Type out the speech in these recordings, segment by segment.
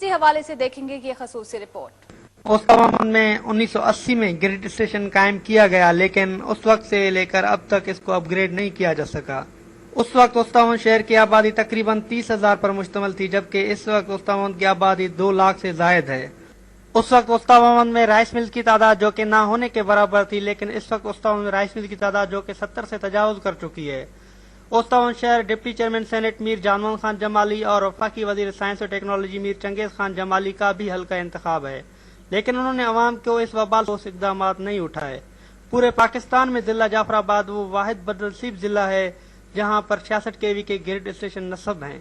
के हवाले से देखेंगे ये खसूसी रिपोर्ट। ओस्तामामद में 1980 में ग्रिड स्टेशन कायम किया गया, लेकिन उस वक्त से लेकर अब तक इसको अपग्रेड नहीं किया जा सका। उस वक्त ओस्तामामद शहर की आबादी तकरीबन 30,000 पर मुश्तमिल थी, जबकि इस वक्त ओस्तामामद की आबादी 2 लाख से जायद है। उस वक्त ओस्तामामद में राइस मिल की तादाद जो कि ना होने के बराबर थी, लेकिन इस वक्त ओस्तामामद में राइस मिल की तादाद जो कि 70 से तजावुज कर चुकी है। ओस्तामामद शहर deputy chairman senate Mir Jan Muhammad Khan Jamali और वफाकी वजीर साइंस और टेक्नोलॉजी मीर चंगेज खान जमाली का भी हल्का इंतखाब है, लेकिन उन्होंने अवाम को इस वबाल ठोस इकदाम नहीं उठाए। पूरे पाकिस्तान में जिला जाफराबाद वो वाहिद बदनसीब जिला है जहां पर 66 kV के ग्रिड स्टेशन नस्ब हैं।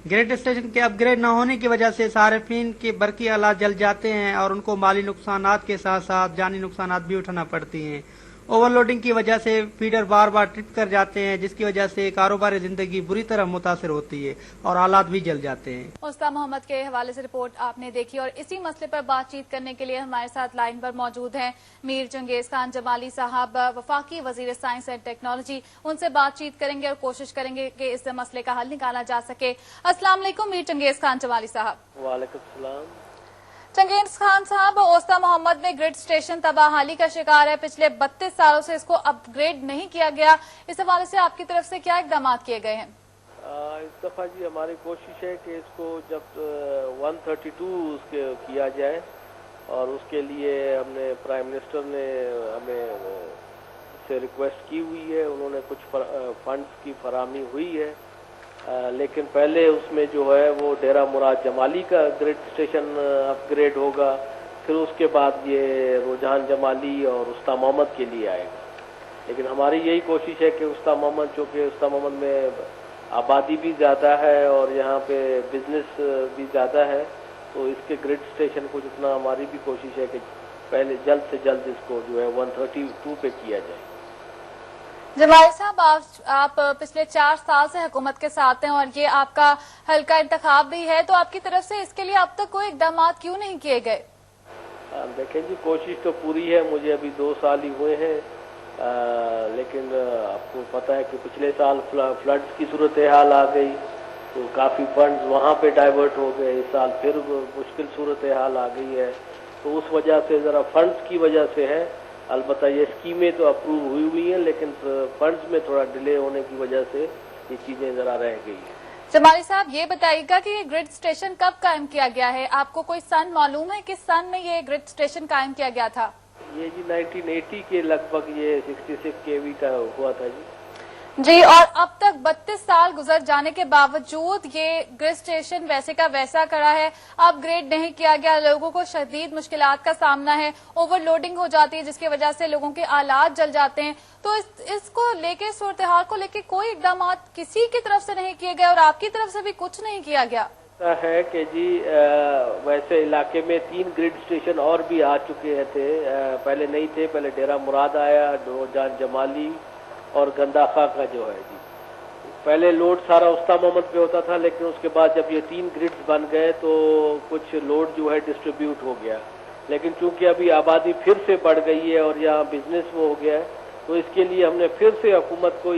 ग्रिड स्टेशन के अपग्रेड न होने की वजह से सार्फिन के बरकी आलात जल जाते हैं और उनको माली नुकसानात के साथ साथ जानी नुकसानात भी उठाना पड़ती हैं। ओवरलोडिंग की वजह से फीडर बार बार ट्रिप कर जाते हैं, जिसकी वजह से कारोबारी जिंदगी बुरी तरह मुतासर होती है और हालात भी जल जाते हैं। मुस्ता मोहम्मद के हवाले से रिपोर्ट आपने देखी और इसी मसले पर बातचीत करने के लिए हमारे साथ लाइन पर मौजूद हैं मीर चंगेज खान जमाली साहब, वफाकी वजीर साइंस एंड टेक्नोलॉजी। उनसे बातचीत करेंगे और कोशिश करेंगे कि इस मसले का हल निकाला जा सके। अस्सलाम वालेकुम मीर चंगेज खान जमाली साहब। वालेकुम सलाम। चंगेज खान साहब, ओस्ता मोहम्मद में ग्रिड स्टेशन तबाहाली का शिकार है। पिछले 32 सालों से इसको अपग्रेड नहीं किया गया। इस हवाले से आपकी तरफ से क्या इकदाम किए गए हैं? इस दफा जी हमारी कोशिश है कि इसको जब 132 उसके किया जाए और उसके लिए हमने प्राइम मिनिस्टर ने हमें से रिक्वेस्ट की हुई है। उन्होंने कुछ फंड्स की फराहमी हुई है, लेकिन पहले उसमें जो है वो डेरा मुराद जमाली का ग्रिड स्टेशन अपग्रेड होगा, फिर उसके बाद ये रुझान जमाली और उस्ता मोहम्मद के लिए आएगा। लेकिन हमारी यही कोशिश है कि उस्ता मोहम्मद, चूँकि उस्ता मोहम्मद में आबादी भी ज़्यादा है और यहाँ पे बिजनेस भी ज़्यादा है, तो इसके ग्रिड स्टेशन को जितना हमारी भी कोशिश है कि पहले जल्द से जल्द इसको जो है 132 पे किया जाए। जमाली साहब, आप पिछले 4 साल से हुकूमत के साथ हैं और ये आपका हल्का इंतखाब भी है, तो आपकी तरफ से इसके लिए अब तक कोई इकदाम क्यों नहीं किए गए? देखें जी, कोशिश तो पूरी है। मुझे अभी 2 साल ही हुए हैं, लेकिन आपको पता है कि पिछले साल फ्लड्स की सूरत हाल आ गई तो काफ़ी फंड्स वहाँ पे डाइवर्ट हो गए। इस साल फिर मुश्किल सूरत हाल आ गई है, तो उस वजह से ज़रा फंड्स की वजह से है। अलबत्ता ये स्कीमें तो अप्रूव हुई हैं, लेकिन फंड्स में थोड़ा डिले होने की वजह से ये चीजें जरा रह गई हैं। जमाली साहब, ये बताइएगा कि ये ग्रिड स्टेशन कब कायम किया गया है? आपको कोई सन मालूम है किस सन में ये ग्रिड स्टेशन कायम किया गया था? ये जी 1980 के लगभग ये 66 kV का हुआ था जी। और अब तक 32 साल गुजर जाने के बावजूद ये ग्रिड स्टेशन वैसे का वैसा खड़ा है, अपग्रेड नहीं किया गया। लोगों को शदीद मुश्किलात का सामना है, ओवरलोडिंग हो जाती है जिसकी वजह से लोगों के आलात जल जाते हैं। तो इसको लेके, सूरत हाल को लेके कोई इकदाम किसी की तरफ से नहीं किए गए और आपकी तरफ से भी कुछ नहीं किया गया है कि जी वैसे इलाके में 3 ग्रिड स्टेशन और भी आ चुके थे। पहले नहीं थे, पहले डेरा मुराद आया, रुझान जमाली और गंदाखा का जो है जी। पहले लोड सारा उस्ता मोहम्मद पे होता था, लेकिन उसके बाद जब ये 3 ग्रिड्स बन गए तो कुछ लोड जो है डिस्ट्रीब्यूट हो गया। लेकिन चूंकि अभी आबादी फिर से बढ़ गई है और यहाँ बिजनेस वो हो गया है, तो इसके लिए हमने फिर से हुकूमत को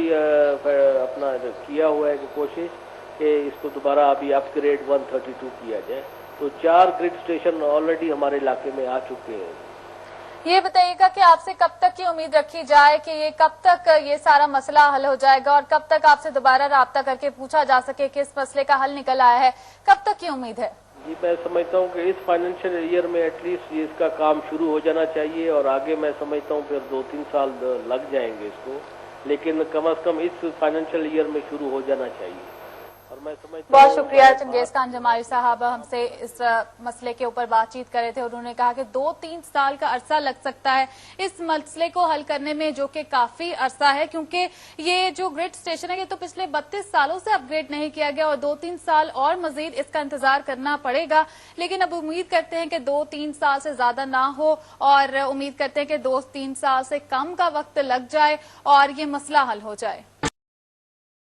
अपना किया हुआ है कि कोशिश कि इसको दोबारा अभी अपग्रेड 132 किया जाए। तो 4 ग्रिड स्टेशन ऑलरेडी हमारे इलाके में आ चुके हैं। ये बताइएगा कि आपसे कब तक की उम्मीद रखी जाए कि ये कब तक ये सारा मसला हल हो जाएगा और कब तक आपसे दोबारा राब्ता करके पूछा जा सके कि इस मसले का हल निकल आया है? कब तक की उम्मीद है? जी, मैं समझता हूँ कि इस फाइनेंशियल ईयर में एटलीस्ट इसका काम शुरू हो जाना चाहिए और आगे मैं समझता हूँ फिर 2-3 साल लग जाएंगे इसको, लेकिन कम से कम इस फाइनेंशियल ईयर में शुरू हो जाना चाहिए। और मैं समझता बहुत शुक्रिया चंगेज खान जमाली साहब, हमसे इस मसले के ऊपर बातचीत कर रहे थे। उन्होंने कहा कि 2-3 साल का अरसा लग सकता है इस मसले को हल करने में, जो कि काफी अरसा है क्योंकि ये जो ग्रिड स्टेशन है ये तो पिछले 32 सालों से अपग्रेड नहीं किया गया और 2-3 साल और मजीद इसका इंतजार करना पड़ेगा। लेकिन अब उम्मीद करते हैं कि 2-3 साल से ज्यादा ना हो और उम्मीद करते हैं कि 2-3 साल से कम का वक्त लग जाए और ये मसला हल हो जाए।